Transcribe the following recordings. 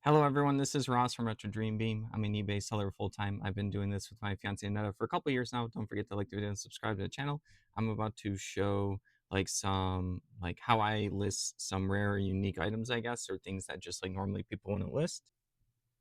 Hello, everyone. This is Ross from Retro Dream Beam. I'm an eBay seller full time. I've been doing this with my fiance Netta for a couple years now. Don't forget to like the video and subscribe to the channel. I'm about to show some how I list some rare, unique items, I guess, or things that just like normally people wouldn't list.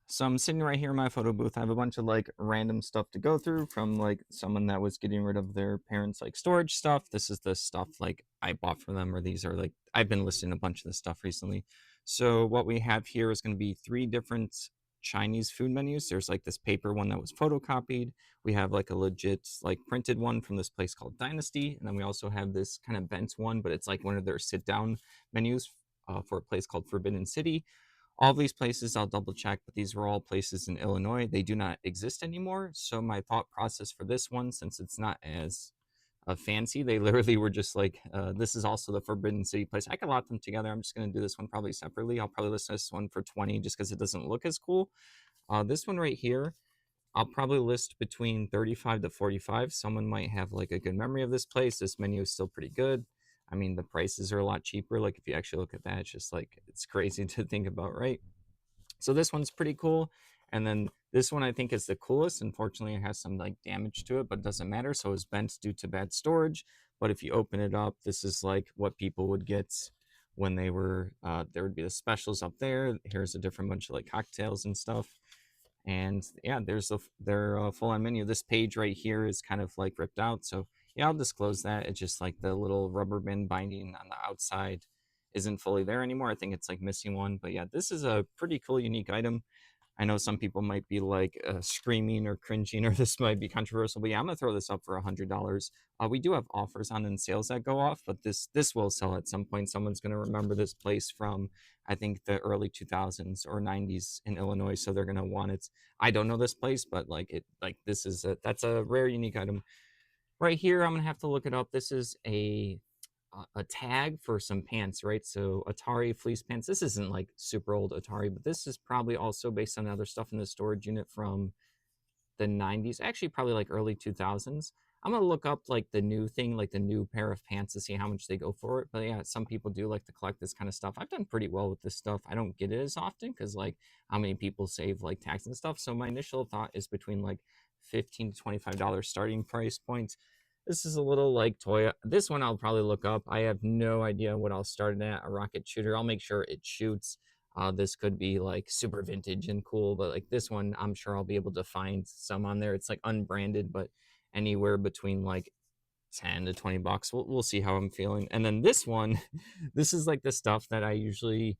So I'm sitting right here in my photo booth. I have a bunch of like random stuff to go through from like someone that was getting rid of their parents' like storage stuff. This is the stuff like I bought for them, or these are like I've been listing a bunch of this stuff recently. So what we have here is going to be three different Chinese food menus. There's like this paper one that was photocopied. We have like a legit like printed one from this place called Dynasty, and then we also have this kind of bent one, but it's like one of their sit down menus for a place called Forbidden City. All these places I'll double check, but these were all places in Illinois. They do not exist anymore. So my thought process for this one, since it's not as fancy, they literally were just like, this is also the Forbidden City place. I could lot them together. I'm just going to do this one probably separately. I'll probably list this one for 20 just because it doesn't look as cool. This one right here, I'll probably list between 35 to 45. Someone might have like a good memory of this place. This menu is still pretty good. I mean, the prices are a lot cheaper. Like if you actually look at that, it's just like, it's crazy to think about, right? So this one's pretty cool. And then this one I think is the coolest. Unfortunately, it has some like damage to it, but it doesn't matter. So it's bent due to bad storage. But if you open it up, this is like what people would get when they were, there would be the specials up there. Here's a different bunch of like cocktails and stuff. And yeah, there's their full-on menu. This page right here is kind of like ripped out. So yeah, I'll disclose that. It's just like the little rubber band binding on the outside isn't fully there anymore. I think it's like missing one. But yeah, this is a pretty cool, unique item. I know some people might be like screaming or cringing, or this might be controversial, but yeah, I'm gonna throw this up for $100. We do have offers on and sales that go off, but this will sell at some point. Someone's gonna remember this place from I think the early 2000s or 90s in Illinois, so they're gonna want it. I don't know this place, but this is that's a rare, unique item. Right here, I'm gonna have to look it up. This is a tag for some pants, right? So Atari fleece pants. This isn't like super old Atari, but this is probably also based on other stuff in the storage unit from the 90s, actually probably like early 2000s. I'm gonna look up like the new thing, like the new pair of pants to see how much they go for it. But yeah, some people do like to collect this kind of stuff. I've done pretty well with this stuff. I don't get it as often because like how many people save like tax and stuff. So my initial thought is between like 15 to $25 starting price point. This is a little like toy. This one I'll probably look up. I have no idea what I'll start it at. A rocket shooter. I'll make sure it shoots. This could be like super vintage and cool, but like this one, I'm sure I'll be able to find some on there. It's like unbranded, but anywhere between like 10 to 20 bucks. We'll see how I'm feeling. And then this one, this is like the stuff that I usually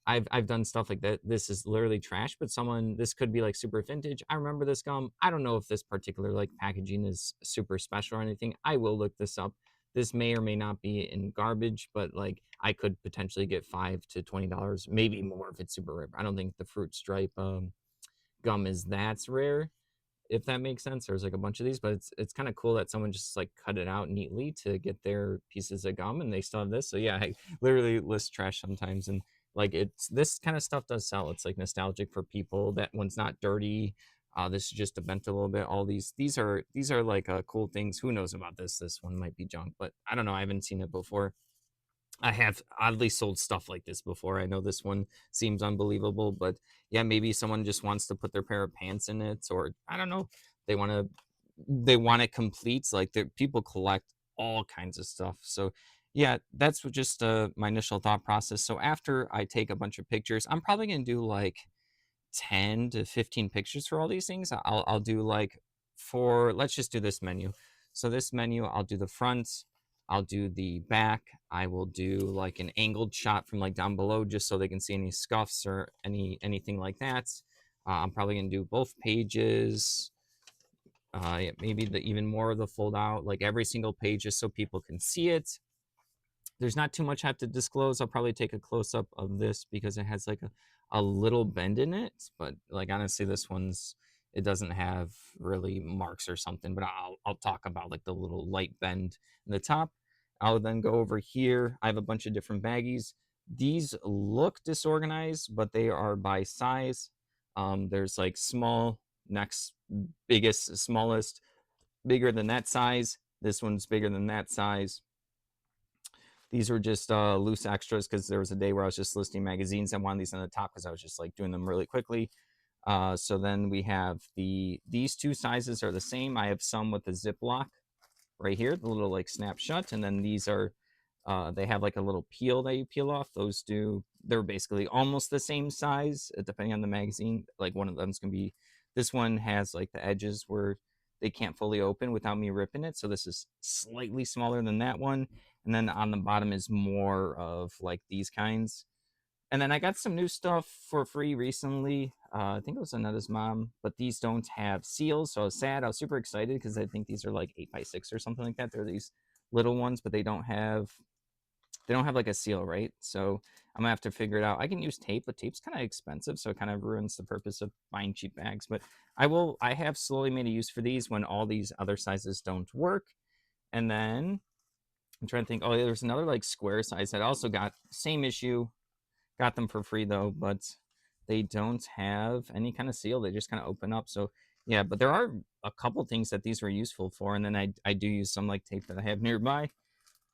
I've done stuff like that. This is literally trash, but someone this could be like super vintage. I remember this gum. I don't know if this particular like packaging is super special or anything. I will look this up. This may or may not be in garbage, but like I could potentially get $5 to $20, maybe more if it's super rare. I don't think the fruit stripe gum is that rare, if that makes sense. There's like a bunch of these, but it's kind of cool that someone just like cut it out neatly to get their pieces of gum, and they still have this. So yeah, I literally list trash sometimes, and like it's this kind of stuff does sell. It's like nostalgic for people. That one's not dirty. This is just a bent a little bit. All these are like cool things. Who knows about this? This one might be junk, but I don't know. I haven't seen it before. I have oddly sold stuff like this before. I know this one seems unbelievable, but yeah, maybe someone just wants to put their pair of pants in it, or I don't know, they want to they want it complete. Like people collect all kinds of stuff. So yeah, that's just my initial thought process. So after I take a bunch of pictures, I'm probably gonna do like 10 to 15 pictures for all these things. I'll do like for let's just do this menu. So this menu, I'll do the front, I'll do the back, I will do like an angled shot from like down below just so they can see any scuffs or anything like that. I'm probably gonna do both pages. Yeah, maybe even more of the fold out, like every single page, just so people can see it. There's not too much I have to disclose. I'll probably take a close up of this because it has like a little bend in it, but like honestly, this one's it doesn't have really marks or something. But I'll talk about like the little light bend in the top. I'll then go over here. I have a bunch of different baggies. These look disorganized, but they are by size. There's like small, next biggest, smallest, bigger than that size. This one's bigger than that size. These were just loose extras because there was a day where I was just listing magazines. I wanted these on the top because I was just like doing them really quickly. So then we have these two sizes are the same. I have some with the Ziploc right here, the little like snap shut, and then these are they have like a little peel that you peel off. Those do they're basically almost the same size, depending on the magazine. Like one of them's gonna be this one has like the edges where they can't fully open without me ripping it. So this is slightly smaller than that one. And then on the bottom is more of like these kinds. And then I got some new stuff for free recently. I think it was Aneta's mom, but these don't have seals, so I was sad. I was super excited because I think these are like 8x6 or something like that. They're these little ones, but they don't have like a seal, right? So I'm gonna have to figure it out. I can use tape, but tape's kind of expensive, so it kind of ruins the purpose of buying cheap bags. But I have slowly made a use for these when all these other sizes don't work. And then I'm trying to think. Oh, yeah, there's another like square size that I also got. Same issue. Got them for free though, but they don't have any kind of seal. They just kind of open up. So yeah, but there are a couple things that these were useful for, and then I do use some like tape that I have nearby.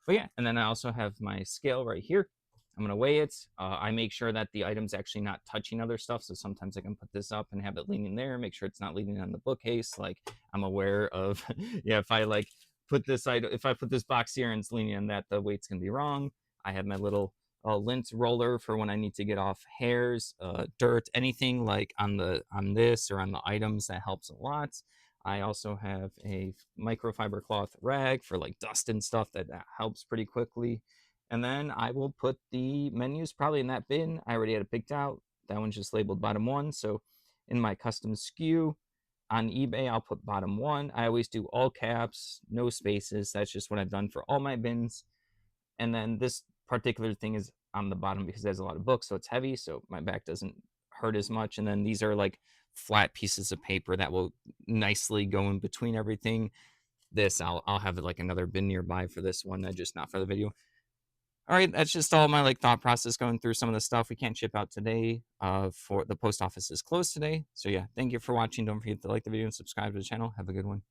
But yeah, and then I also have my scale right here. I'm gonna weigh it. I make sure that the item's actually not touching other stuff. So sometimes I can put this up and have it leaning there. Make sure it's not leaning on the bookcase. Like I'm aware of, yeah. If I like put this item, if I put this box here and it's leaning on that, the weight's gonna be wrong. I have my little lint roller for when I need to get off hairs, dirt, anything like on this or on the items. That helps a lot. I also have a microfiber cloth rag for like dust and stuff that helps pretty quickly. And then I will put the menus probably in that bin. I already had it picked out. That one's just labeled bottom one. So in my custom SKU on eBay, I'll put bottom one. I always do all caps, no spaces. That's just what I've done for all my bins. And then this particular thing is on the bottom because it has a lot of books, so it's heavy, so my back doesn't hurt as much. And then these are like flat pieces of paper that will nicely go in between everything. This I'll have like another bin nearby for this one, just not for the video. All right, that's just all my like thought process going through some of the stuff we can't ship out today. For the post office is closed today. So yeah, thank you for watching. Don't forget to like the video and subscribe to the channel. Have a good one.